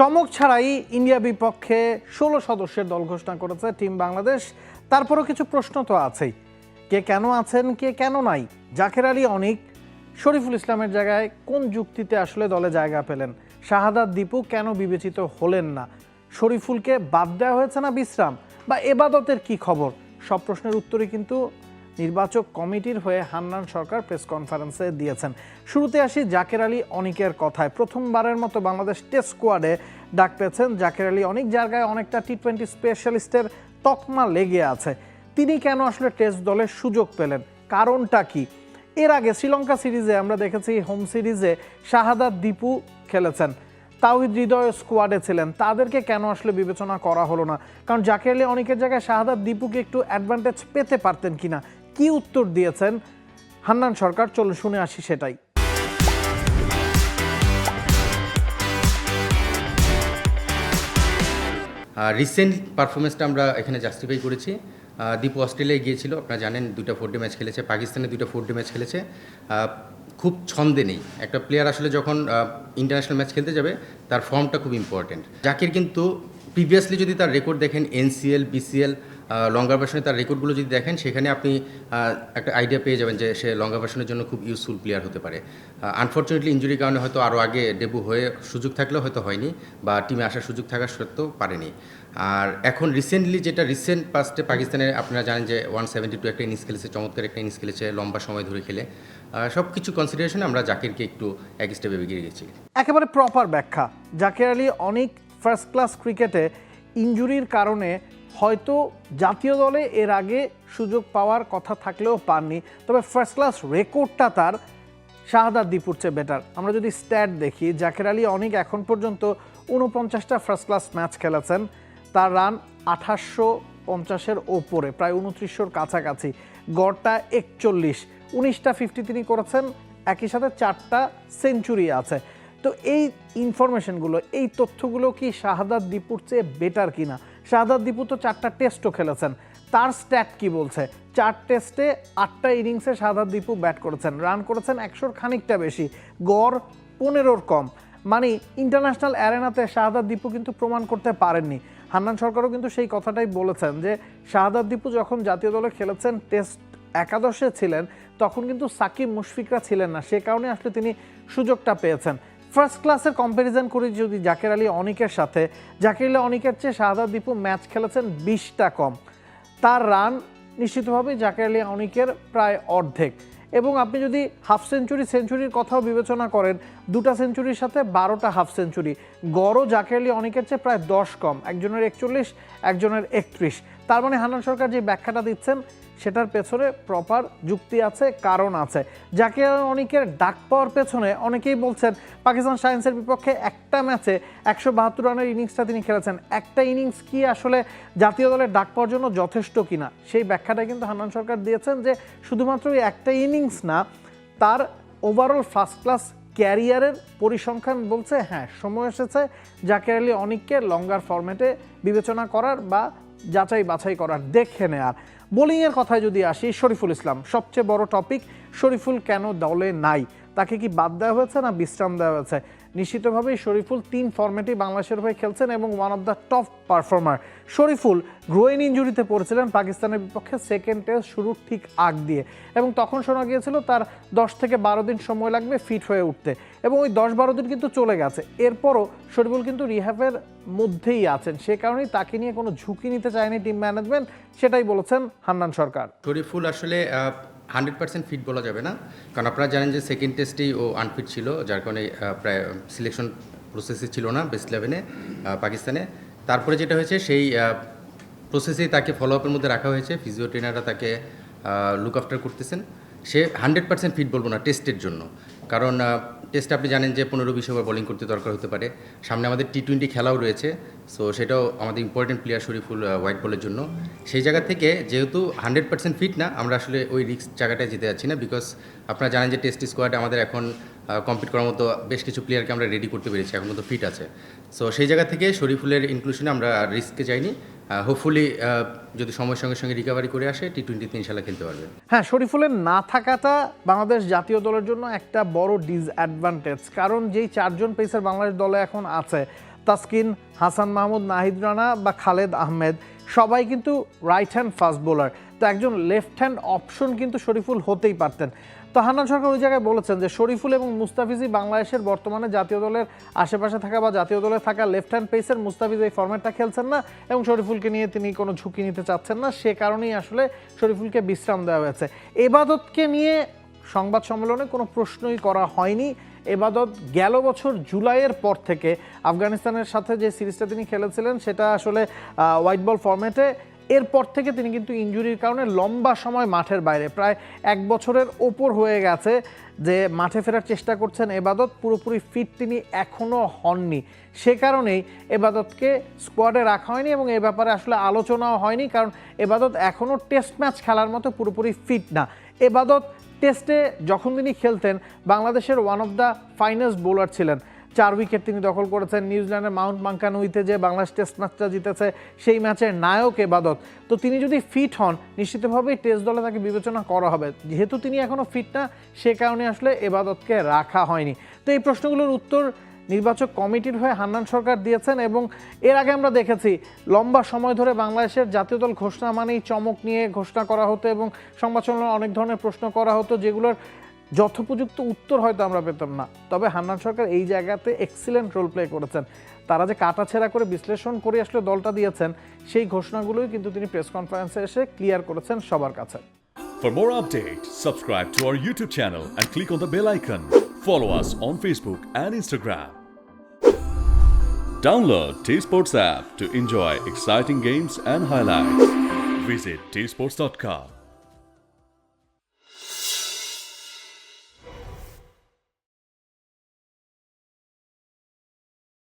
চমক ছাড়াই ইন্ডিয়া বিপক্ষে 16 সদস্যের দল ঘোষণা করেছে টিম বাংলাদেশ। তারপরও কিছু প্রশ্ন তো আছেই, কে কেন আছেন, কে কেন নাই। জাকের আলী অনিক শরীফুল ইসলামের জায়গায় কোন যুক্তিতে আসলে দলে জায়গা পেলেন? শাহাদাত দীপু কেন বিবেচিত হলেন না? শরীফুলকে বাদ দেওয়া হয়েছে না বিশ্রাম, বা এবাদতের কি খবর? সব প্রশ্নের উত্তরই কিন্তু নির্বাচক কমিটির হয়ে হান্নান সরকার প্রেস কনফারেন্সে দিয়েছেন। শুরুতে আসি জাকের আলী অনিকের কথায়। প্রথমবারের মতো বাংলাদেশ টেস্ট স্কোয়াডে ডাক পেয়েছেন জাকের আলী অনিক, যার গায়ে অনেকটা টি-20 স্পেশালিস্টের তকমা লেগে আছে। তিনি কেন আসলে টেস্ট দলের সুযোগ পেলেন, কারণটা কি? এর আগে শ্রীলঙ্কা সিরিজে আমরা দেখেছি, হোম সিরিজে শাহাদাত দীপু খেলেছেন, তাওহিদ হৃদয় স্কোয়াডে ছিলেন, তাদেরকে কেন আসলে বিবেচনা করা হলো না? কারণ জাকের আলী অনিকের জায়গায় শাহাদাত দীপুকে একটু অ্যাডভান্টেজ পেতে পারতেন কিনা। কি উত্তর দিয়েছেন হান্নান সরকার, চলুন শুনে আসি সেটাই। রিসেন্ট পারফরমেন্সটা আমরা এখানে জাস্টিফাই করেছি। দীপু অস্ট্রেলিয়ায় গিয়েছিল, আপনারা জানেন, 2টা 4-ডে ম্যাচ খেলেছে, পাকিস্তানে 2টা 4-ডে ম্যাচ খেলেছে। খুব ছন্দে নেই একটা প্লেয়ার আসলে, যখন ইন্টারন্যাশনাল ম্যাচ খেলতে যাবে তার ফর্মটা খুব ইম্পর্টেন্ট। জাকির কিন্তু প্রিভিয়াসলি যদি তার রেকর্ড দেখেন, এনসিএল, বিসিএল, লঙ্গার ভার্সনে তার রেকর্ডগুলো যদি দেখেন, সেখানে আপনি একটা আইডিয়া পেয়ে যাবেন যে সে লঙ্গার ভার্সনের জন্য খুব ইউজফুল প্লেয়ার হতে পারে। আনফর্চুনেটলি ইনজুরির কারণে হয়তো আরও আগে ডেবু হয়ে সুযোগ থাকলেও হয়তো হয়নি, বা টিমে আসার সুযোগ থাকার সত্ত্বেও পারেনি। আর এখন রিসেন্টলি যেটা রিসেন্ট পাস্টে পাকিস্তানে আপনারা জানেন যে 172 একটা ইনিংস খেলেছে, চমৎকার একটা ইনিংস খেলেছে, লম্বা সময় ধরে খেলে। সব কিছু কনসিডারেশনে আমরা জাকিরকে একটু এক স্টেপে এগিয়ে গেছি। একেবারে প্রপার ব্যাখ্যা। জাকের আলী অনিক ফার্স্ট ক্লাস ক্রিকেটে ইনজুরির কারণে হয়তো জাতীয় দলে এর আগে সুযোগ পাওয়ার কথা থাকলেও পাননি, তবে ফার্স্ট ক্লাস রেকর্ডটা তার শাহাদাত দীপুর চেয়ে বেটার। আমরা যদি স্ট্যাট দেখি, জাকের আলী অনিক এখন পর্যন্ত 49টা ফার্স্ট ক্লাস ম্যাচ খেলেছেন, তার রান 2850-এর ওপরে, প্রায় 2900-র কাছাকাছি, গড়টা 41, 19টা 50 তিনি করেছেন, একই সাথে 4টা সেঞ্চুরি আছে। তো এই ইনফরমেশনগুলো, এই তথ্যগুলো কি শাহাদাত দীপুর চেয়ে বেটার কিনা? শাহাদাত দীপু তো 4টা টেস্টও খেলেছেন, তার স্ট্যাট কি বলছে? 4 টেস্টে 8টা ইনিংসে শাহাদাত দীপু ব্যাট করেছেন, রান করেছেন 100-র খানিকটা বেশি, গড় 15-র কম। মানে ইন্টারন্যাশনাল অ্যারেনাতে শাহাদাত দীপু কিন্তু প্রমাণ করতে পারেননি। হান্নান সরকারও কিন্তু সেই কথাটাই বলেছেন যে শাহাদাত দীপু যখন জাতীয় দলে খেলেছেন, টেস্ট একাদশে ছিলেন, তখন কিন্তু সাকিব মুশফিকরা ছিলেন না, সে কারণে আসলে তিনি সুযোগটা পেয়েছেন। ফার্স্ট ক্লাসের কম্প্যারিজন করি যদি জাকের আলী অনিকের সাথে, জাকের আলী অনিকের চেয়ে শাহাদাত দীপু ম্যাচ খেলেছেন 20টা কম, তার রান নিশ্চিতভাবেই জাকের আলী অনিকের প্রায় অর্ধেক। এবং আপনি যদি হাফ সেঞ্চুরি, সেঞ্চুরির কথাও বিবেচনা করেন, 2টা সেঞ্চুরির সাথে 12টা হাফ সেঞ্চুরি, গড়ও জাকের আলী অনিকের চেয়ে প্রায় 10 কম, একজনের 41, একজনের 31। তার মানে হান্নান সরকার যে ব্যাখ্যাটা দিচ্ছেন সেটার পেছনে প্রপার যুক্তি আছে, কারণ আছে। জাকের আলী অনিকের ডাক পাওয়ার পেছনে অনেকেই বলছেন পাকিস্তান সায়েন্সের বিপক্ষে একটা ম্যাচে 172 রানের ইনিংসটা তিনি খেলেছেন, একটা ইনিংস কি আসলে জাতীয় দলের ডাক পাওয়ার জন্য যথেষ্ট কিনা, সেই ব্যাখ্যাটা কিন্তু হান্নান সরকার দিয়েছেন যে শুধুমাত্র ওই একটা ইনিংস না, তার ওভারঅল ফার্স্ট ক্লাস ক্যারিয়ারের পরিসংখ্যান বলছে হ্যাঁ, সময় এসেছে জাকের আলী অনিককে লঙ্গার ফরম্যাটে বিবেচনা করার বা যাচাই বাছাই করার, দেখে নেয়ার। বোলিংয়ের কথায় যদি আসি, শরীফুল ইসলাম সবচেয়ে বড় টপিক। শরীফুল কেন দলে নাই? তাকে কি বাদ দেওয়া হয়েছে না বিশ্রাম দেওয়া হয়েছে? নিশ্চিতভাবেই শরীফুল 3 ফরম্যাটেই বাংলাদেশের হয়ে খেলছেন এবং one of the top performer. Shoriful groin ইনজুরিতে পড়েছিলেন পাকিস্তানের বিপক্ষে সেকেন্ড টেস্ট শুরুর ঠিক আগ দিয়ে, এবং তখন শোনা গিয়েছিল তার 10 থেকে 12 দিন সময় লাগবে ফিট হয়ে উঠতে, এবং ওই 10-12 দিন কিন্তু চলে গেছে। এরপরও শরীফুল কিন্তু রিহ্যাবের মধ্যেই আছেন, সে কারণেই তাকে নিয়ে কোনো ঝুঁকি নিতে চায়নি টিম ম্যানেজমেন্ট, সেটাই বলেছেন হান্নান সরকার। শরীফুল আসলে 100% ফিট বলা যাবে না, কারণ আপনারা জানেন যে সেকেন্ড টেস্টেই ও আনফিট ছিল, যার কারণে প্রায় সিলেকশন প্রসেসে ছিল না বেস্ট 11-এ পাকিস্তানে। তারপরে যেটা হয়েছে, সেই প্রসেসেই তাকে ফলো আপের মধ্যে রাখা হয়েছে, ফিজিও ট্রেনাররা তাকে লুক আফটার করতেছেন। সে 100% ফিট বলবো না টেস্টের জন্য, কারণ টেস্টে আপনি জানেন যে 15-20 ওভার বোলিং করতে দরকার হতে পারে, সামনে আমাদের টি-20 খেলাও রয়েছে, সো সেটাও আমাদের ইম্পর্টেন্ট প্লেয়ার শরীফুল হোয়াইট বলের জন্য। সেই জায়গা থেকে যেহেতু 100% ফিট না, আমরা আসলে ওই রিস্ক জায়গাটায় যেতে যাচ্ছি না, বিকজ আপনারা জানেন যে টেস্ট স্কোয়াডে আমাদের এখন কম্পিট করার মতো বেশ কিছু প্লেয়ারকে আমরা রেডি করতে পেরেছি, এখন মতো ফিট আছে। সো সেই জায়গা থেকে শরীফুলের ইনক্লুশনে আমরা রিস্কে যাইনি। হোপফুলি যদি সময়ের সঙ্গে সঙ্গে রিকভারি করে আসে, টি-20 ইনশাল্লাহ খেলতে পারবে। হ্যাঁ, শরীফুলের না থাকাটা বাংলাদেশ জাতীয় দলের জন্য একটা বড় ডিসঅ্যাডভান্টেজ, কারণ যেই 4জন পেসার বাংলাদেশ দলে এখন আছে তাসকিন, হাসান মাহমুদ, নাহিদ রানা বা খালেদ আহমেদ সবাই কিন্তু রাইট হ্যান্ড ফাস্ট বোলার। তো একজন লেফট হ্যান্ড অপশন কিন্তু শরীফুল হতেই পারতেন। তো হান্নান সরকার ওই জায়গায় বলেছেন যে শরীফুল এবং মুস্তাফিজই বাংলাদেশের বর্তমানে জাতীয় দলের আশেপাশে থাকা বা জাতীয় দলে থাকা লেফট হ্যান্ড পেসার। মুস্তাফিজ এই ফরম্যাটটা খেলছেন না এবং শরীফুলকে নিয়ে তিনি কোনো ঝুঁকি নিতে চাচ্ছেন না, সে কারণেই আসলে শরীফুলকে বিশ্রাম দেওয়া হয়েছে। এবাদতকে নিয়ে সংবাদ সম্মেলনে কোনো প্রশ্নই করা হয়নি। এবাদত গেল বছর জুলাইয়ের পর থেকে আফগানিস্তানের সাথে যে সিরিজটা তিনি খেলেছিলেন সেটা আসলে হোয়াইট বল ফরম্যাটে, এরপর থেকে তিনি কিন্তু ইনজুরির কারণে লম্বা সময় মাঠের বাইরে, প্রায় 1 বছরের ওপর হয়ে গেছে যে মাঠে ফেরার চেষ্টা করছেন এবাদত। পুরোপুরি ফিট তিনি এখনও হননি, সে কারণেই এবাদতকে স্কোয়াডে রাখা হয়নি এবং এ ব্যাপারে আসলে আলোচনাও হয়নি, কারণ এবাদত এখনও টেস্ট ম্যাচ খেলার মতো পুরোপুরি ফিট না। এবাদত টেস্টে যখন তিনি খেলতেন বাংলাদেশের one of the finest bowler ছিলেন। 4 উইকেট তিনি দখল করেছেন। নিউজিল্যান্ডের মাউন্ট মাঙ্কানুইতে যে বাংলাদেশ টেস্ট ম্যাচটা জিতেছে সেই ম্যাচের নায়ক এবাদত। তো তিনি যদি ফিট হন নিশ্চিতভাবেই টেস্ট দলে তাকে বিবেচনা করা হবে। যেহেতু তিনি এখনও ফিট না সে কারণে আসলে এবাদতকে রাখা হয়নি। তো এই প্রশ্নগুলোর উত্তর নির্বাচক কমিটির হয়ে হান্নান সরকার দিয়েছেন এবং এর আগে আমরা দেখেছি লম্বা সময় ধরে বাংলাদেশের জাতীয় দল ঘোষণা মানেই চমক নিয়ে ঘোষণা করা হতো এবং সংবাদ সম্মেলনে অনেক ধরনের প্রশ্ন করা হতো যেগুলোর যথোপযুক্ত উত্তর হয়তো আমরা পেতাম না। তবে হান্নান সরকার এই জায়গাতে এক্সিলেন্ট রোল প্লে করেছেন। তারা যে কাটাছেঁড়া করে বিশ্লেষণ করে আসলে দলটা দিয়েছেন সেই ঘোষণাগুলোই কিন্তু তিনি প্রেস কনফারেন্সে এসে ক্লিয়ার করেছেন সবার কাছে। For more updates, subscribe to our YouTube channel and click on the bell icon. Follow us on Facebook and Instagram. Download T-Sports app to enjoy exciting games and highlights. Visit tsports.com.